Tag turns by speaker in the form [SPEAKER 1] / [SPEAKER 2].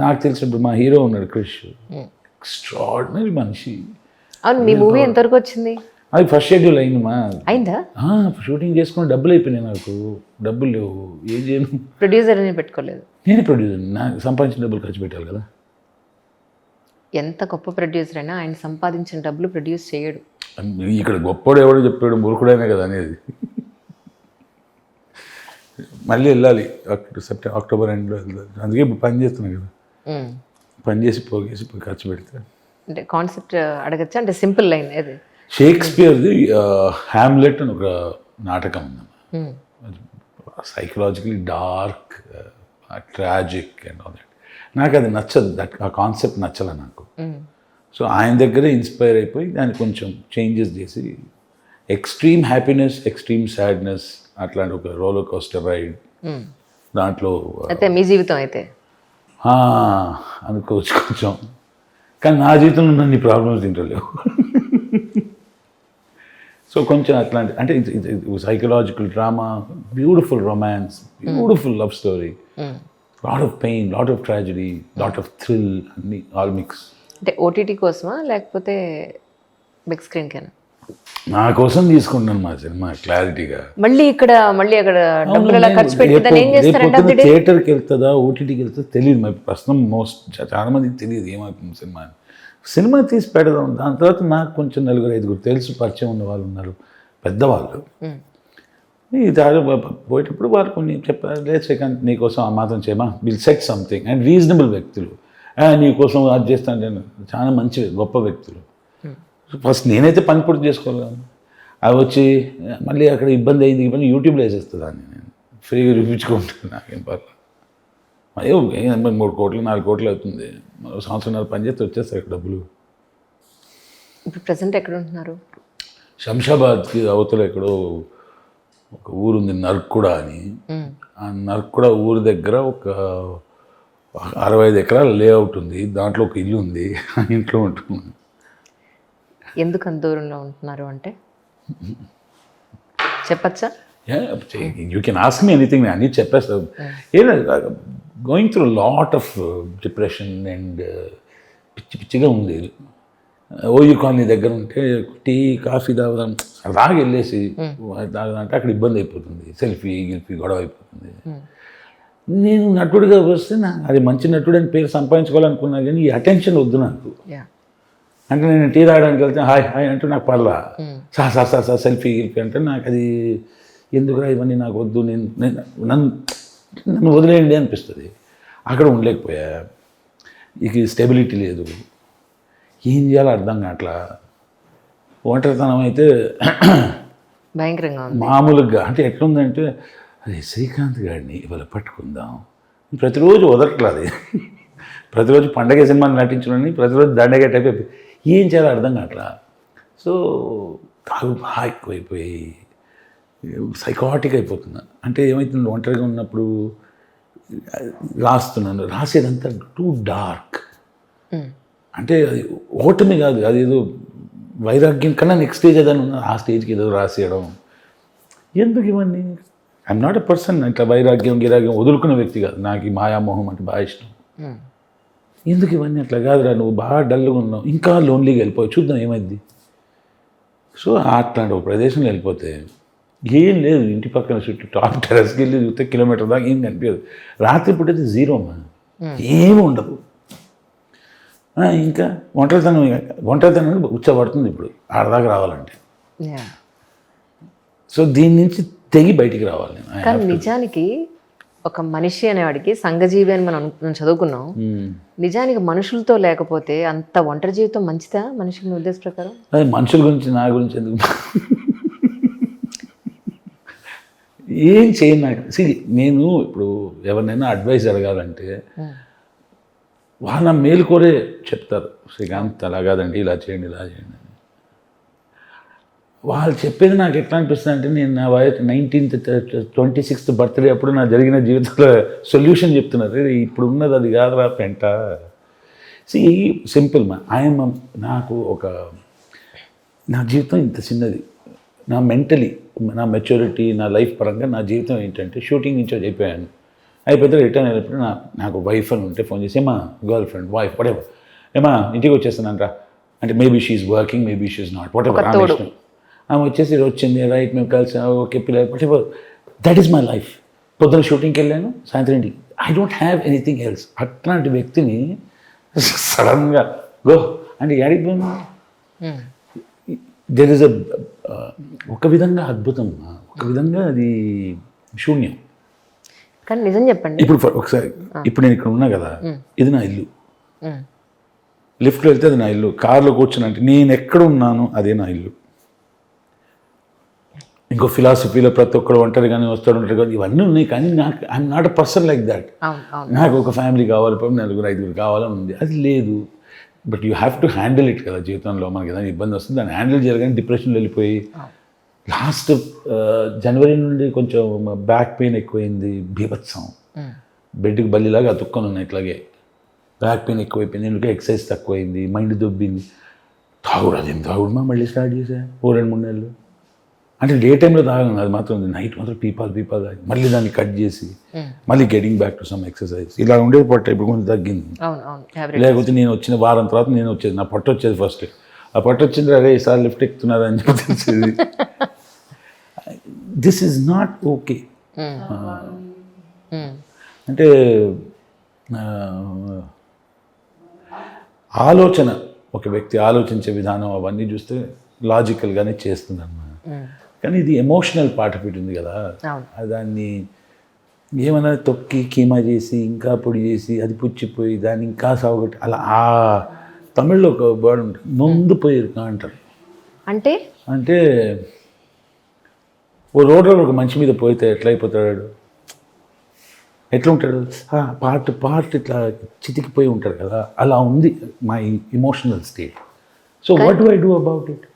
[SPEAKER 1] నాకు తెలిసినప్పుడు మా హీరో ఉన్నాడు క్రిష్, ఎక్స్ట్రాడినరీ మనిషి.
[SPEAKER 2] అవును, మీ మూవీ ఎంతవరకు వచ్చింది?
[SPEAKER 1] అది ఫస్ట్ షెడ్యూల్ అయింది మా
[SPEAKER 2] అయిందా?
[SPEAKER 1] షూటింగ్ చేసుకుని డబ్బులు అయిపోయినాయి, నాకు డబ్బులు లేవు, ఏం చేయను.
[SPEAKER 2] ప్రొడ్యూసర్ అని పెట్టుకోలేదు?
[SPEAKER 1] నేనే ప్రొడ్యూసర్, నాకు సంపాదించిన డబ్బులు ఖర్చు పెట్టాలి కదా.
[SPEAKER 2] ఎంత గొప్ప ప్రొడ్యూసర్ అయినా ఆయన సంపాదించిన డబ్బులు ప్రొడ్యూస్ చేయడు.
[SPEAKER 1] ఇక్కడ గొప్పడు ఎవడో చెప్పాడు, మురుకుడైనా కదా అనేది. మళ్ళీ వెళ్ళాలి అక్టోబర్ ఎండ్లో వెళ్ళాలి, అందుకే ఇప్పుడు పని చేస్తున్నాను కదా. పని చేసి పోగేసి ఖర్చు పెడితే. అంటే
[SPEAKER 2] కాన్సెప్ట్ అడగచ్చా? అంటే సింపుల్ లైన్ అది
[SPEAKER 1] షేక్స్పియర్ది హ్యామ్లెట్ అని ఒక నాటకం ఉంది, psychologically dark, tragic and all that. నాకు అది నచ్చదు, ఆ కాన్సెప్ట్ నచ్చలే నాకు. సో ఆయన దగ్గరే ఇన్స్పైర్ అయిపోయి దాన్ని కొంచెం చేంజెస్ చేసి ఎక్స్ట్రీమ్ హ్యాపీనెస్, ఎక్స్ట్రీమ్ సాడ్నెస్ అట్లాంటి ఒక రోలర్ కోస్టర్ రైడ్ దాంట్లో.
[SPEAKER 2] అయితే మీ జీవితం అయితే
[SPEAKER 1] అనుకోవచ్చు కొంచెం, కానీ నా జీవితంలో నన్ను ప్రాబ్లమ్స్ తింటలేవు. సో కొంచెం అట్లాంటి అంటే psychological drama, beautiful romance, beautiful love story, lot of pain, lot of tragedy, lot of thrill, అన్ని ఆల్ మిక్స్.
[SPEAKER 2] అంటే ఓటీటీ కోసమా లేకపోతే బిగ్ స్క్రీన్ కేనా?
[SPEAKER 1] నా కోసం తీసుకుంటాను మా సినిమా క్లారిటీగా.
[SPEAKER 2] మళ్ళీ అక్కడ డబ్బులు ఎలా ఖర్చు పెట్టి దాన్ని ఏం చేస్తారంటే
[SPEAKER 1] థియేటర్కి వెళ్తుందా ఓటీటీకి వెళ్తుందా తెలియదు, మరి ప్రస్తుతం చాలా మందికి తెలియదు ఏమవుతుంది సినిమా. సినిమా తీసి పెడదాం, దాని తర్వాత నాకు కొంచెం నలుగురు ఐదుగురు తెలుసు, పరిచయం ఉన్న వాళ్ళు ఉన్నారు పెద్దవాళ్ళు. పోయేటప్పుడు వాళ్ళు కొన్ని చెప్పారు, లేదు శ్రీకాంత్ నీకోసం ఆ మాత్రం చేయమా, will set something and reasonable వ్యక్తులు, నీకోసం అది చేస్తాను, చాలా మంచి గొప్ప వ్యక్తులు. ఫస్ట్ నేనైతే పని పూర్తి చేసుకోగలను, అవి వచ్చి మళ్ళీ అక్కడ ఇబ్బంది అయింది, ఇబ్బంది యూట్యూబ్లో వేసేస్తుందాన్ని, నేను ఫ్రీగా చూపించుకుంటాను, నాకేం పర్లేదు. అయ్యో 3 కోట్లు 4 కోట్లు అవుతుంది, సంవత్సరం పని చేస్తే వచ్చేస్తాయి ఇక్కడ డబ్బులు.
[SPEAKER 2] ఇప్పుడు ప్రెసెంట్ ఎక్కడ ఉంటున్నారు?
[SPEAKER 1] శంషాబాద్కి అవతల ఎక్కడో ఒక ఊరుంది నర్కుడ అని, ఆ నర్కుడ ఊరు దగ్గర ఒక 65 ఎకరాల లేఅవుట్ ఉంది, దాంట్లో ఒక ఇల్లు ఉంది, ఆ ఇంట్లో ఉంటున్నాను.
[SPEAKER 2] ఎందుకు అంత దూరంలో ఉంటున్నారు అంటే చెప్పచ్చా?
[SPEAKER 1] You can ask me anything, నేను అన్నీ చెప్పేస్తాను. Going through lot of depression and పిచ్చిగా ఉంది. ఓయూ కాలనీ దగ్గర ఉంటే టీ కాఫీ తాగుదాం అలాగే వెళ్ళేసి తాగుదంటే అక్కడ ఇబ్బంది అయిపోతుంది, సెల్ఫీ గిల్ఫీ గొడవ అయిపోతుంది. నేను నటుడిగా వస్తే అది మంచి నటుడు అని పేరు సంపాదించుకోవాలనుకున్నా, కానీ ఈ అటెన్షన్ వద్దు నాకు. అంటే నేను టీ తాగడానికి వెళ్తే హాయ్ హాయ్ అంటే నాకు పర్లా, సార్ సెల్ఫీ గిల్ఫీ అంటే నాకు అది ఎందుకురా ఇవన్నీ నాకు వద్దు, నన్ను వదిలేయండి అనిపిస్తుంది. అక్కడ ఉండలేకపోయా, ఇక స్టెబిలిటీ లేదు, ఏం చేయాలో అర్థం కావట్లా. ఒంటరితనం అయితే
[SPEAKER 2] భయంకరంగా
[SPEAKER 1] మామూలుగా అంటే ఎట్లుందంటే, అదే శ్రీకాంత్ గారిని ఇవాళ పట్టుకుందాం, ప్రతిరోజు వదలట్లేదు, ప్రతిరోజు పండగ సినిమాని నటించడానికి ప్రతిరోజు దండగా టైప్ అయిపోయి ఏం చేయాలో అర్థం కావట్లా. సో తాగు బాగా ఎక్కువైపోయి సైకాటిక్ అయిపోతున్నా. అంటే ఏమవుతుంది, ఒంటరిగా ఉన్నప్పుడు రాస్తున్నాను, రాసేదంతా టూ డార్క్, అంటే అది ఓటమి కాదు, అది ఏదో వైరాగ్యం కన్నా నెక్స్ట్ స్టేజ్ ఏదైనా ఉన్నా ఆ స్టేజ్కి ఏదో రాసేయడం. ఎందుకు ఇవన్నీ? ఐఎమ్ నాట్ ఎ పర్సన్ ఇట్లా వైరాగ్యం గిరాగ్యం వదులుకునే వ్యక్తి కాదు, నాకు ఈ మాయామోహం అంటే బాగా ఇష్టం. ఎందుకు ఇవన్నీ? అట్లా కాదురా, నువ్వు బాగా డల్గా ఉన్నావు, ఇంకా లోన్లీగా వెళ్ళిపోయి చూద్దాం ఏమైంది. సో అట్లాంటి ఒక ప్రదేశంలో వెళ్ళిపోతే ఏం లేదు, ఇంటి పక్కన చుట్టూ టాప్ టెరస్కి వెళ్ళి చూస్తే కిలోమీటర్ దాకా ఏం కనిపించదు. రాత్రి పుట్టేది జీరో మా, ఏమి ఉండదు. ఇంకా ఒంటరితనం ఉచ్చబడుతుంది ఇప్పుడు ఆడదాకా రావాలంటే. సో దీని నుంచి తెగి బయటికి రావాలి.
[SPEAKER 2] కానీ నిజానికి ఒక మనిషి అనేవాడికి సంఘజీవి అని మనం చదువుకున్నాం. నిజానికి మనుషులతో లేకపోతే అంత ఒంటరి జీవితం మంచిదా మనిషికి? మీ ఉద్దేశ ప్రకారం
[SPEAKER 1] అది మనుషుల గురించి నా గురించి ఎందుకు ఏం చేయను నాకు. నేను ఇప్పుడు ఎవరినైనా అడ్వైస్ అడగాలంటే వాళ్ళ మేలు కోరే చెప్తారు, శ్రీకాంత్ అలా కాదండి ఇలా చేయండి ఇలా చేయండి అని. వాళ్ళు చెప్పేది నాకు ఎట్లా అనిపిస్తుంది అంటే, నేను నా 26th బర్త్డే అప్పుడు నా జరిగిన జీవితంలో సొల్యూషన్ చెప్తున్నారు. ఇప్పుడు ఉన్నది అది కాదురా పెంట. సింపుల్ మా నాకు నా జీవితం ఇంత చిన్నది. నా మెంటలీ, నా మెచ్యూరిటీ, నా లైఫ్ పరంగా నా జీవితం ఏంటంటే షూటింగ్ నుంచి అయిపోయాను, అయిపోతే రిటర్న్ అయినప్పుడు నాకు వైఫ్ అని ఉంటే ఫోన్ చేసి ఏమా గర్ల్ ఫ్రెండ్ వైఫ్ whatever ఏమా ఇంటికి వచ్చేస్తానంట్రా అంటే maybe she's working maybe she's not whatever ఆమె ఇష్టం ఆమె వచ్చేసి వచ్చింది రైట్ మేము కలిసి ఓకే పిల్లలు whatever that is my life పొద్దున షూటింగ్కి వెళ్ళాను సాయంత్రం ఇంటికి I don't have anything else అట్లాంటి వ్యక్తిని సడన్గా గో అంటే ఏడికి పోను దెర్ ఇస్ ఒక విధంగా అద్భుతం ఒక విధంగా అది శూన్యం.
[SPEAKER 2] కానీ నిజం చెప్పండి
[SPEAKER 1] ఇప్పుడు ఒకసారి ఇప్పుడు నేను ఇక్కడ ఉన్నా కదా ఇది నా ఇల్లు లిఫ్ట్లో వెళ్తే అది నా ఇల్లు కార్లో కూర్చుని అంటే నేను ఎక్కడ ఉన్నాను అదే నా ఇల్లు. ఇంకో ఫిలాసఫీలో ప్రతి ఒక్కరు ఒంటరి కానీ వస్తాడు ఉంటారు కానీ ఇవన్నీ ఉన్నాయి కానీ నాకు I'm not a person like that. నాకు ఒక ఫ్యామిలీ కావాలి 4-5 కావాలని ఉంది అది లేదు. But you have to handle it కదా జీవితంలో మనకి ఏదైనా ఇబ్బంది వస్తుంది దాన్ని హ్యాండిల్ చేయాలి కానీ డిప్రెషన్లో వెళ్ళిపోయి లాస్ట్ జనవరి నుండి కొంచెం బ్యాక్ పెయిన్ ఎక్కువైంది బీభత్సం బెడ్కి బల్లిలాగా అతుక్కొని ఉన్నాయి ఇట్లాగే బ్యాక్ పెయిన్ ఎక్కువైపోయింది ఎందుకంటే ఎక్సర్సైజ్ తక్కువైంది మైండ్ దొబ్బింది తాగుడు అదేం తాగుడుమా మళ్ళీ స్టార్ట్ చేసా 2-3 నెలలు అంటే డే టైంలో తాగను అది మాత్రం నైట్ మాత్రం పీపాలు తాగి మళ్ళీ దాన్ని కట్ చేసి మళ్ళీ getting back to some exercise ఇలా ఉండేది పొట్ట ఇప్పుడు కొంచెం తగ్గింది. లేకపోతే నేను వచ్చిన వారం తర్వాత నేను వచ్చేది నా పొట్ట వచ్చేది ఫస్ట్ ఆ పొట్ట వచ్చింది అరే ఈసారి లిఫ్ట్ ఎక్కుతున్నారు అని చెప్పి తెలిసేది. దిస్ ఈజ్ నాట్ ఓకే అంటే ఆలోచన ఒక వ్యక్తి ఆలోచించే విధానం అవన్నీ చూస్తే లాజికల్గానే చేస్తుంది అన్నమాట. కానీ ఇది ఎమోషనల్ పార్ట్ ఆఫ్ ఇట్ ఉంది కదా దాన్ని ఏమైనా తొక్కి కీమా చేసి ఇంకా పొడి చేసి అది పుచ్చిపోయి దాన్ని ఇంకా సాగుగొట్టి అలా ఆ తమిళ్లో ఒక వర్డ్ ఉంటుంది నొందిపోయారు అంటారు. అంటే అంటే ఓ రోడ్లో ఒక మనిషి మీద పోయితే ఎట్లా అయిపోతాడు ఎట్లా ఉంటాడు పార్ట్ ఇట్లా చితికిపోయి ఉంటాడు కదా అలా ఉంది my emotional state. So what do I do about it?